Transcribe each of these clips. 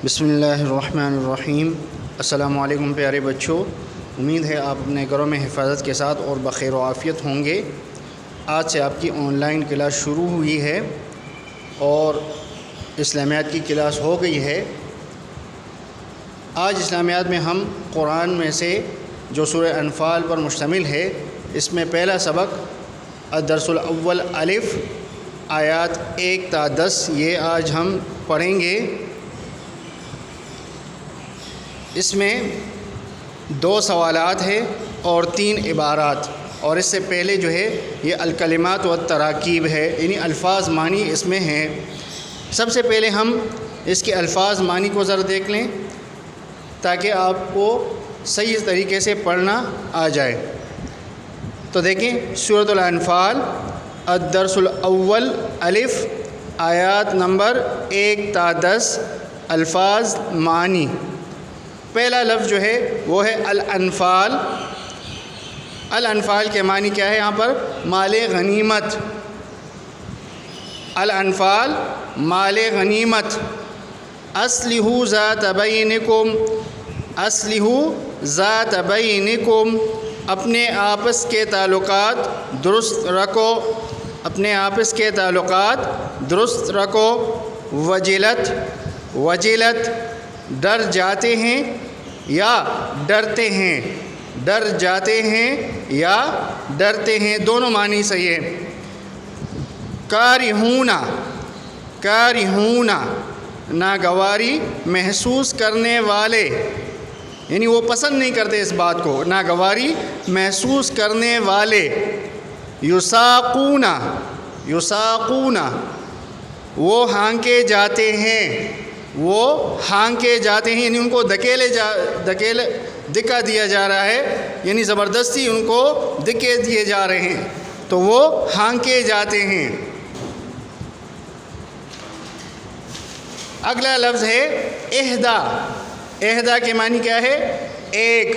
بسم اللہ الرحمن الرحیم۔ السلام علیکم پیارے بچوں، امید ہے آپ اپنے گھروں میں حفاظت کے ساتھ اور بخیر و عافیت ہوں گے۔ آج سے آپ کی آن لائن کلاس شروع ہوئی ہے اور اسلامیات کی کلاس ہو گئی ہے۔ آج اسلامیات میں ہم قرآن میں سے جو سورہ انفال پر مشتمل ہے، اس میں پہلا سبق الدرس الاول الف آیات 1 تا 10 یہ آج ہم پڑھیں گے۔ اس میں 2 سوالات ہیں اور 3 عبارات، اور اس سے پہلے جو ہے یہ الکلمات و تراکیب ہے، یعنی الفاظ معنی اس میں ہیں۔ سب سے پہلے ہم اس کے الفاظ معنی کو ذرا دیکھ لیں تاکہ آپ کو صحیح طریقے سے پڑھنا آ جائے۔ تو دیکھیں سورۃ الانفال الدرس الاول الف آیات نمبر 1 تا 10 الفاظ معنی۔ پہلا لفظ جو ہے وہ ہے الانفال۔ الانفال کے معنی کیا ہے؟ یہاں پر مال غنیمت۔ الانفال مال غنیمت۔ اصلحوا ذات بینکم، اصلحوا ذات بینکم، اپنے آپس کے تعلقات درست رکھو، اپنے آپس کے تعلقات درست رکھو۔ وجلت، وجلت ڈر جاتے ہیں یا ڈرتے ہیں، ڈر جاتے ہیں یا ڈرتے ہیں، دونوں معنی صحیح ہے۔ کارہون، کارہون ناگواری محسوس کرنے والے، یعنی وہ پسند نہیں کرتے اس بات کو، ناگواری محسوس کرنے والے۔ یساقون، یساقون وہ ہانکے جاتے ہیں، وہ ہانکے جاتے ہیں، یعنی ان کو دھکا دیا جا رہا ہے، یعنی زبردستی ان کو دھکے دیے جا رہے ہیں، تو وہ ہانکے جاتے ہیں۔ اگلا لفظ ہے اہدا۔ اہدا کے معنی کیا ہے؟ ایک۔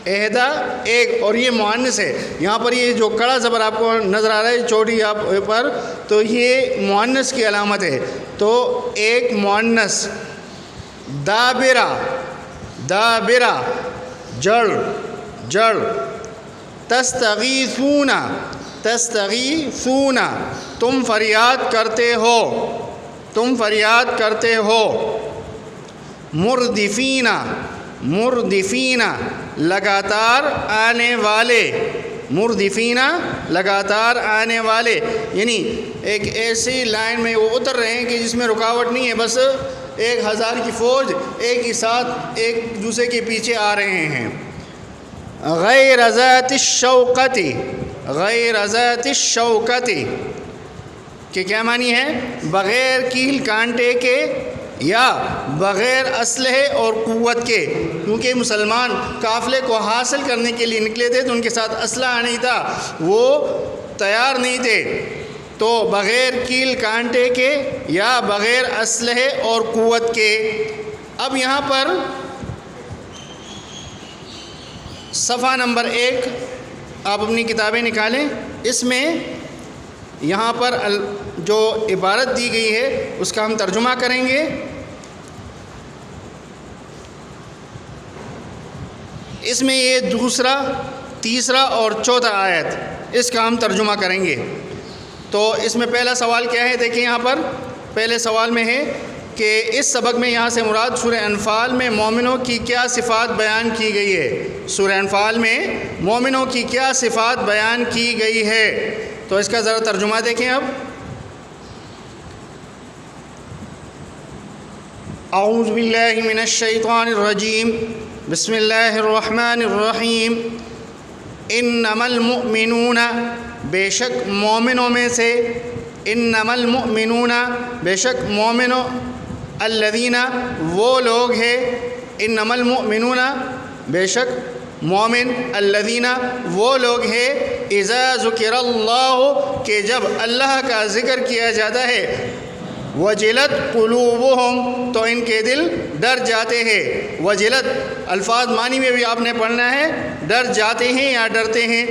اہدا ایک، اور یہ مؤنث ہے۔ یہاں پر یہ جو کڑا زبر آپ کو نظر آ رہا ہے چوٹی آپ پر، تو یہ مؤنث کی علامت ہے، تو ایک مؤنث۔ دابرہ، دابرہ جڑ، جڑ۔ تستغیثون، تستغیثون تم فریاد کرتے ہو، تم فریاد کرتے ہو۔ مردفین، مردفین لگاتار آنے والے، مردفین لگاتار آنے والے، یعنی ایک ایسی لائن میں وہ اتر رہے ہیں کہ جس میں رکاوٹ نہیں ہے، بس 1000 کی فوج ایک ہی ساتھ ایک دوسرے کے پیچھے آ رہے ہیں۔ غیر ذات الشوکۃ، غیر ذات الشوکۃ کہ کیا معنی ہے؟ بغیر کیل کانٹے کے یا بغیر اسلحے اور قوت کے، کیونکہ مسلمان قافلے کو حاصل کرنے کے لیے نکلے تھے تو ان کے ساتھ اسلحہ نہیں تھا، وہ تیار نہیں تھے، تو بغیر کیل کانٹے کے یا بغیر اسلحے اور قوت کے۔ اب یہاں پر صفحہ نمبر 1 آپ اپنی کتابیں نکالیں، اس میں یہاں پر جو عبارت دی گئی ہے اس کا ہم ترجمہ کریں گے۔ اس میں یہ دوسرا، تیسرا اور چوتھا آیت، اس کا ہم ترجمہ کریں گے۔ تو اس میں پہلا سوال کیا ہے؟ دیکھیں یہاں پر پہلے سوال میں ہے کہ اس سبق میں یہاں سے مراد سورہ انفال میں مومنوں کی کیا صفات بیان کی گئی ہے؟ سورہ انفال میں مومنوں کی کیا صفات بیان کی گئی ہے؟ تو اس کا ذرا ترجمہ دیکھیں اب۔ اعوذ باللہ من الشیطان الرجیم، بسم اللہ الرحمن الرحیم۔ انما المؤمنون بے شک مومنوں میں سے، انما المؤمنون بے شک مومنوں، الذین وہ لوگ ہیں، انما المؤمنون بے شک مومن، الذین وہ لوگ ہیں، اذا ذکر اللہ کہ جب اللہ کا ذکر کیا جاتا ہے، وجلت قلوبہم تو ان کے دل ڈر جاتے ہیں۔ وجلت الفاظ معنی میں بھی آپ نے پڑھنا ہے، ڈر جاتے ہیں یا ڈرتے ہیں۔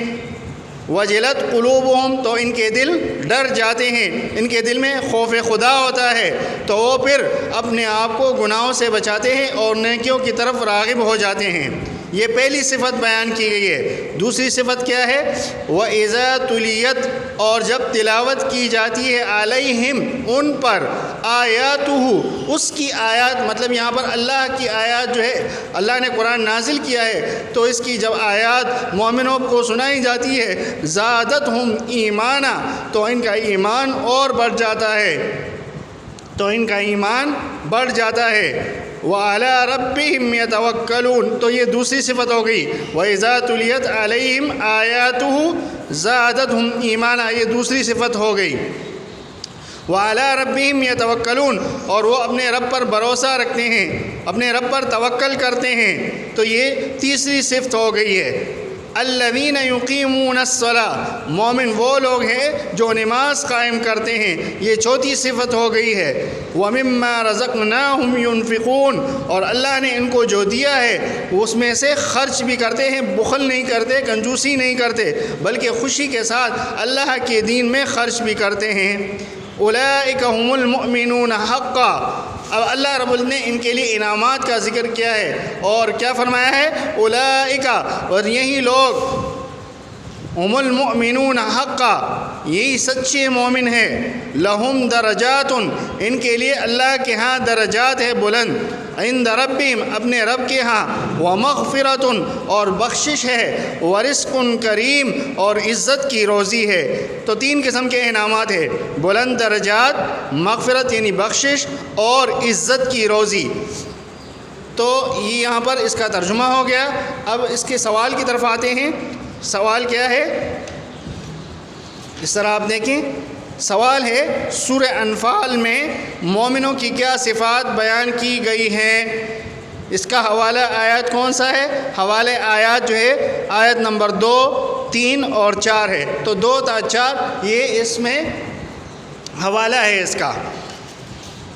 وجلت قلوبہم تو ان کے دل ڈر جاتے ہیں، ان کے دل میں خوف خدا ہوتا ہے، تو وہ پھر اپنے آپ کو گناہوں سے بچاتے ہیں اور نیکیوں کی طرف راغب ہو جاتے ہیں۔ یہ پہلی صفت بیان کی گئی ہے۔ دوسری صفت کیا ہے؟ وَإِذَا تُلِيَتْ اور جب تلاوت کی جاتی ہے علیہم ان پر آیاتہ اس کی آیات، مطلب یہاں پر اللہ کی آیات جو ہے، اللہ نے قرآن نازل کیا ہے تو اس کی جب آیات مومنوں کو سنائی جاتی ہے زادتہم ایمانا تو ان کا ایمان اور بڑھ جاتا ہے، تو ان کا ایمان بڑھ جاتا ہے۔ وَعَلَىٰ رَبِّهِمْ يَتَوَكَّلُونَ تو یہ دوسری صفت ہو گئی۔ وَإِذَا تُلِيَتْ عَلَيْهِمْ آيَاتُهُ زَادَتْهُمْ ایمانا یہ دوسری صفت ہو گئی۔ وَعَلَىٰ رَبِّهِمْ يَتَوَكَّلُونَ اور وہ اپنے رب پر بھروسہ رکھتے ہیں، اپنے رب پر توکل کرتے ہیں، تو یہ تیسری صفت ہو گئی ہے۔ الذین یقیمون الصلاۃ مومن وہ لوگ ہیں جو نماز قائم کرتے ہیں، یہ چوتھی صفت ہو گئی ہے۔ وَمِمَّا رَزَقْنَاهُمْ يُنْفِقُونَ اور اللہ نے ان کو جو دیا ہے اس میں سے خرچ بھی کرتے ہیں، بخل نہیں کرتے، کنجوسی نہیں کرتے، بلکہ خوشی کے ساتھ اللہ کے دین میں خرچ بھی کرتے ہیں۔ اولئک هم المؤمنون حقا اب اللہ رب العزت نے ان کے لیے انعامات کا ذکر کیا ہے اور کیا فرمایا ہے؟ اولئک اور یہی لوگ هم المؤمنون حقا یہی سچے مومن ہیں، لہم درجات ان کے لیے اللہ کے ہاں درجات ہے بلند، عند ربہم اپنے رب کے ہاں، ومغفرۃ اور بخشش ہے، ورزق کریم اور عزت کی روزی ہے۔ تو تین قسم کے انعامات ہیں، بلند درجات، مغفرت یعنی بخشش اور عزت کی روزی۔ تو یہ یہاں پر اس کا ترجمہ ہو گیا۔ اب اس کے سوال کی طرف آتے ہیں۔ سوال کیا ہے؟ اس طرح آپ دیکھیں، سوال ہے سورہ انفال میں مومنوں کی کیا صفات بیان کی گئی ہیں؟ اس کا حوالہ آیات کون سا ہے؟ حوالے آیات جو ہے آیت نمبر 2، 3 اور 4 ہے، تو 2 تا 4 یہ اس میں حوالہ ہے اس کا۔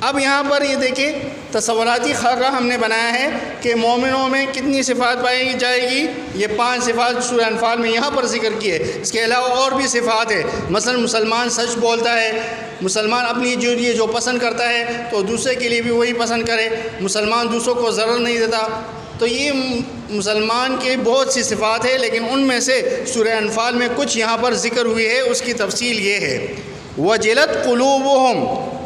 اب یہاں پر یہ دیکھیں تصوراتی خاکہ ہم نے بنایا ہے کہ مومنوں میں کتنی صفات پائی جائے گی۔ یہ 5 صفات سورہ انفال میں یہاں پر ذکر کی ہے، اس کے علاوہ اور بھی صفات ہے۔ مثلا مسلمان سچ بولتا ہے، مسلمان اپنی جو پسند کرتا ہے تو دوسرے کے لیے بھی وہی پسند کرے، مسلمان دوسروں کو ضرر نہیں دیتا۔ تو یہ مسلمان کی بہت سی صفات ہے، لیکن ان میں سے سورہ انفال میں کچھ یہاں پر ذکر ہوئی ہے، اس کی تفصیل یہ ہے۔ وجلت قلوبہم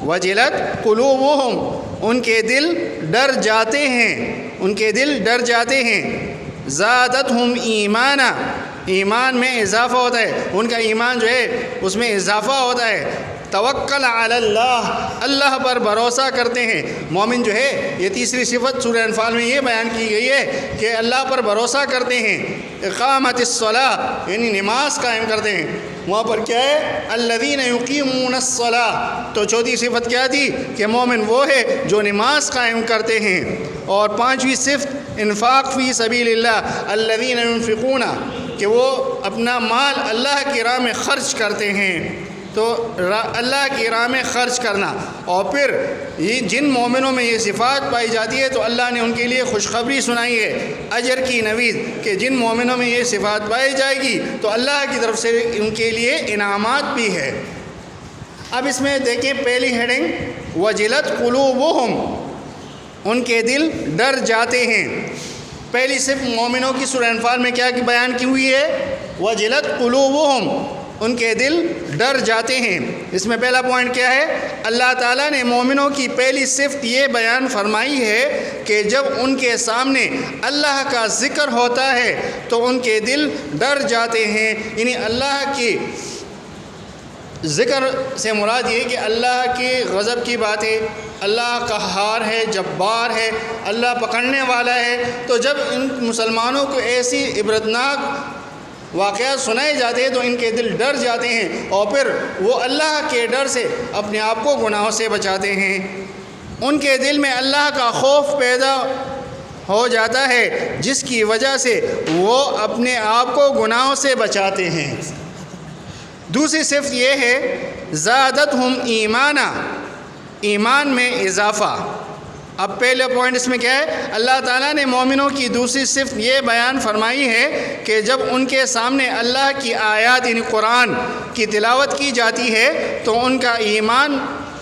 وجلت قلوبہم ان کے دل ڈر جاتے ہیں، ان کے دل ڈر جاتے ہیں، زادتہم ایمانا ایمان میں اضافہ ہوتا ہے، ان کا ایمان جو ہے اس میں اضافہ ہوتا ہے۔ توکل علی اللہ اللہ پر بھروسہ کرتے ہیں۔ مومن جو ہے یہ تیسری صفت سورہ انفال میں یہ بیان کی گئی ہے کہ اللہ پر بھروسہ کرتے ہیں۔ اقامت الصلاۃ یعنی نماز قائم کرتے ہیں، وہاں پر کیا ہے؟ الذین یقیمون الصلاۃ تو چوتھی صفت کیا تھی؟ کہ مومن وہ ہے جو نماز قائم کرتے ہیں۔ اور 5ویں صفت انفاق فی سبیل اللہ الذین ينفقون کہ وہ اپنا مال اللہ کی راہ میں خرچ کرتے ہیں، تو اللہ کی راہ میں خرچ کرنا۔ اور پھر یہ جن مومنوں میں یہ صفات پائی جاتی ہے تو اللہ نے ان کے لیے خوشخبری سنائی ہے، اجر کی نوید، کہ جن مومنوں میں یہ صفات پائی جائے گی تو اللہ کی طرف سے ان کے لیے انعامات بھی ہے۔ اب اس میں دیکھیں پہلی ہیڈنگ وجلت قلوبہم ان کے دل ڈر جاتے ہیں۔ پہلی صفت مومنوں کی سورہ انفال میں کیا بیان کی ہوئی ہے؟ وجلت قلوبہم ان کے دل ڈر جاتے ہیں۔ اس میں پہلا پوائنٹ کیا ہے؟ اللہ تعالیٰ نے مومنوں کی پہلی صفت یہ بیان فرمائی ہے کہ جب ان کے سامنے اللہ کا ذکر ہوتا ہے تو ان کے دل ڈر جاتے ہیں، یعنی اللہ کی ذکر سے مراد یہ کہ اللہ کی غضب کی بات ہے، اللہ قہار ہے، جبار ہے، اللہ پکڑنے والا ہے۔ تو جب ان مسلمانوں کو ایسی عبرتناک واقعات سنائے جاتے ہیں تو ان کے دل ڈر جاتے ہیں، اور پھر وہ اللہ کے ڈر سے اپنے آپ کو گناہوں سے بچاتے ہیں۔ ان کے دل میں اللہ کا خوف پیدا ہو جاتا ہے، جس کی وجہ سے وہ اپنے آپ کو گناہوں سے بچاتے ہیں۔ دوسری صفت یہ ہے زادتہم ایمانا ایمان میں اضافہ۔ اب پہلے پوائنٹ اس میں کیا ہے؟ اللہ تعالیٰ نے مومنوں کی دوسری صفت یہ بیان فرمائی ہے کہ جب ان کے سامنے اللہ کی آیات یعنی قرآن کی تلاوت کی جاتی ہے تو ان کا ایمان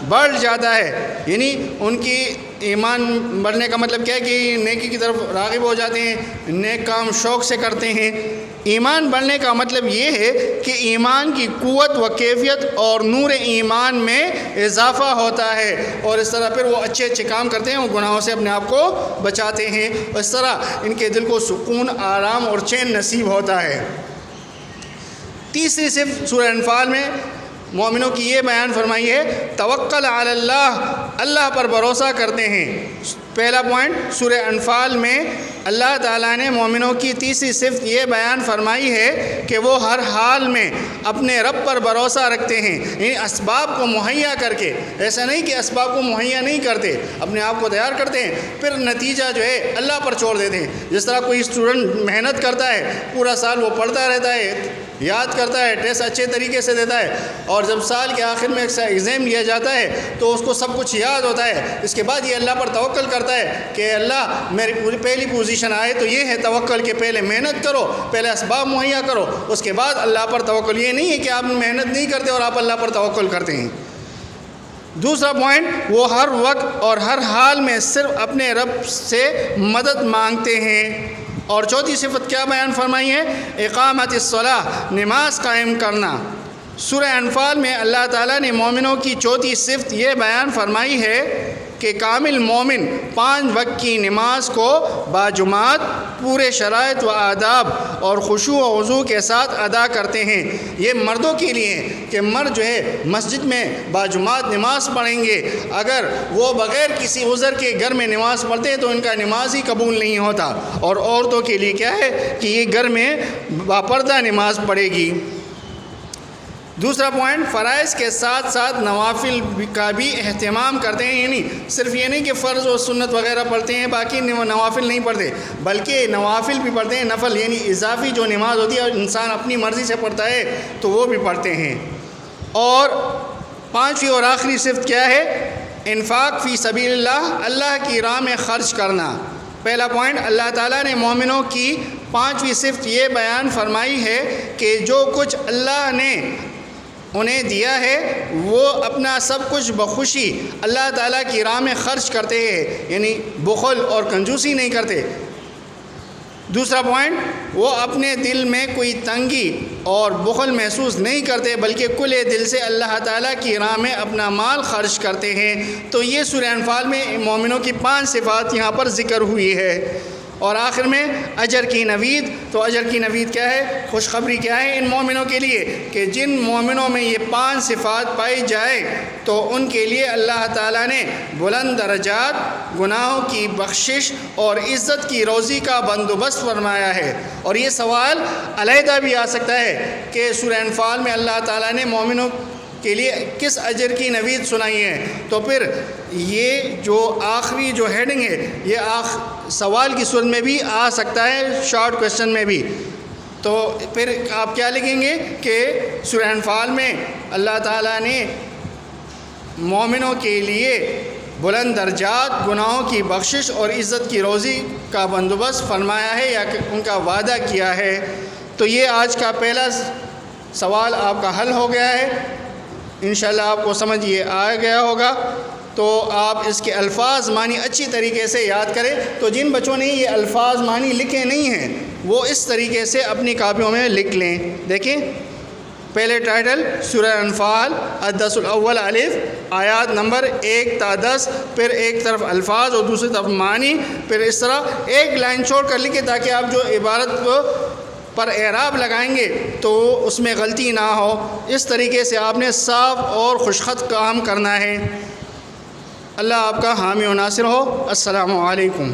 بڑھ جاتا ہے. یعنی ان کی ایمان بڑھنے کا مطلب کیا ہے کہ نیکی کی طرف راغب ہو جاتے ہیں، نیک کام شوق سے کرتے ہیں. ایمان بڑھنے کا مطلب یہ ہے کہ ایمان کی قوت و کیفیت اور نور ایمان میں اضافہ ہوتا ہے، اور اس طرح پھر وہ اچھے اچھے کام کرتے ہیں اور گناہوں سے اپنے آپ کو بچاتے ہیں. اس طرح ان کے دل کو سکون، آرام اور چین نصیب ہوتا ہے. تیسری صفت سورہ انفال میں مومنوں کی یہ بیان فرمائی ہے، توکل علی اللہ، اللہ پر بھروسہ کرتے ہیں. پہلا پوائنٹ سورہ انفال میں اللہ تعالیٰ نے مومنوں کی تیسری صفت یہ بیان فرمائی ہے کہ وہ ہر حال میں اپنے رب پر بھروسہ رکھتے ہیں. یعنی اسباب کو مہیا کر کے، ایسا نہیں کہ اسباب کو مہیا نہیں کرتے، اپنے آپ کو تیار کرتے ہیں پھر نتیجہ جو ہے اللہ پر چھوڑ دیتے ہیں. جس طرح کوئی اسٹوڈنٹ محنت کرتا ہے، پورا سال وہ پڑھتا رہتا ہے، یاد کرتا ہے، ٹیسٹ اچھے طریقے سے دیتا ہے، اور جب سال کے آخر میں ایگزام لیا جاتا ہے تو اس کو سب کچھ یاد ہوتا ہے. اس کے بعد یہ اللہ پر توکل کرتا ہے کہ اللہ میری پہلی پوزیشن آئے تو یہ ہے توکل کہ پہلے محنت کرو، پہلے اسباب مہیا کرو، اس کے بعد اللہ پر توکل. یہ نہیں ہے کہ آپ محنت نہیں کرتے اور آپ اللہ پر توکل کرتے ہیں. دوسرا پوائنٹ، وہ ہر وقت اور ہر حال میں صرف اپنے رب سے مدد مانگتے ہیں. اور چوتھی صفت کیا بیان فرمائی ہے؟ اقامت الصلاۃ، نماز قائم کرنا. سورہ انفال میں اللہ تعالیٰ نے مومنوں کی چوتھی صفت یہ بیان فرمائی ہے کہ کامل مومن 5 وقت کی نماز کو باجماعت، پورے شرائط و آداب اور خشوع و وضو کے ساتھ ادا کرتے ہیں. یہ مردوں کے لیے ہے کہ مرد جو ہے مسجد میں باجماعت نماز پڑھیں گے. اگر وہ بغیر کسی عذر کے گھر میں نماز پڑھتے ہیں تو ان کا نماز ہی قبول نہیں ہوتا. اور عورتوں کے لیے کیا ہے کہ یہ گھر میں باپردہ نماز پڑھے گی. دوسرا پوائنٹ، فرائض کے ساتھ ساتھ نوافل کا بھی اہتمام کرتے ہیں. یعنی صرف یہ نہیں کہ فرض و سنت وغیرہ پڑھتے ہیں، باقی نوافل نہیں پڑھتے، بلکہ نوافل بھی پڑھتے ہیں. نفل یعنی اضافی جو نماز ہوتی ہے انسان اپنی مرضی سے پڑھتا ہے تو وہ بھی پڑھتے ہیں. اور پانچویں اور آخری صفت کیا ہے؟ انفاق فی سبیل اللہ، اللہ کی راہ میں خرچ کرنا. پہلا پوائنٹ، اللہ تعالیٰ نے مومنوں کی پانچویں صفت یہ بیان فرمائی ہے کہ جو کچھ اللہ نے انہیں دیا ہے وہ اپنا سب کچھ بخوشی اللہ تعالیٰ کی راہ میں خرچ کرتے ہیں. یعنی بخل اور کنجوسی نہیں کرتے. دوسرا پوائنٹ، وہ اپنے دل میں کوئی تنگی اور بخل محسوس نہیں کرتے بلکہ کھلے دل سے اللہ تعالیٰ کی راہ میں اپنا مال خرچ کرتے ہیں. تو یہ سورہ انفال میں مومنوں کی 5 صفات یہاں پر ذکر ہوئی ہے. اور آخر میں اجر کی نوید. تو اجر کی نوید کیا ہے؟ خوشخبری کیا ہے ان مومنوں کے لیے کہ جن مومنوں میں یہ 5 صفات پائی جائے تو ان کے لیے اللہ تعالیٰ نے بلند درجات، گناہوں کی بخشش اور عزت کی روزی کا بندوبست فرمایا ہے. اور یہ سوال علیحدہ بھی آ سکتا ہے کہ سورہ انفال میں اللہ تعالیٰ نے مومنوں کے لیے کس اجر کی نوید سنائی ہے. تو پھر یہ جو آخری جو ہیڈنگ ہے یہ سوال کی صورت میں بھی آ سکتا ہے، شارٹ کویسچن میں بھی. تو پھر آپ کیا لکھیں گے کہ سورہ انفال میں اللہ تعالیٰ نے مومنوں کے لیے بلند درجات، گناہوں کی بخشش اور عزت کی روزی کا بندوبست فرمایا ہے یا ان کا وعدہ کیا ہے. تو یہ آج کا پہلا سوال آپ کا حل ہو گیا ہے. انشاءاللہ آپ کو سمجھ یہ آ گیا ہوگا. تو آپ اس کے الفاظ معنی اچھی طریقے سے یاد کریں. تو جن بچوں نے یہ الفاظ معنی لکھے نہیں ہیں وہ اس طریقے سے اپنی کاپیوں میں لکھ لیں. دیکھیں، پہلے ٹائٹل سورہ انفال الدرس الاول الف، آیات نمبر 1 تا 10، پھر ایک طرف الفاظ اور دوسری طرف معنی، پھر اس طرح ایک لائن چھوڑ کر لکھیں تاکہ آپ جو عبارت پر اعراب لگائیں گے تو اس میں غلطی نہ ہو. اس طریقے سے آپ نے صاف اور خوشخط کام کرنا ہے. اللہ آپ کا حامی و ناصر ہو. السلام علیکم.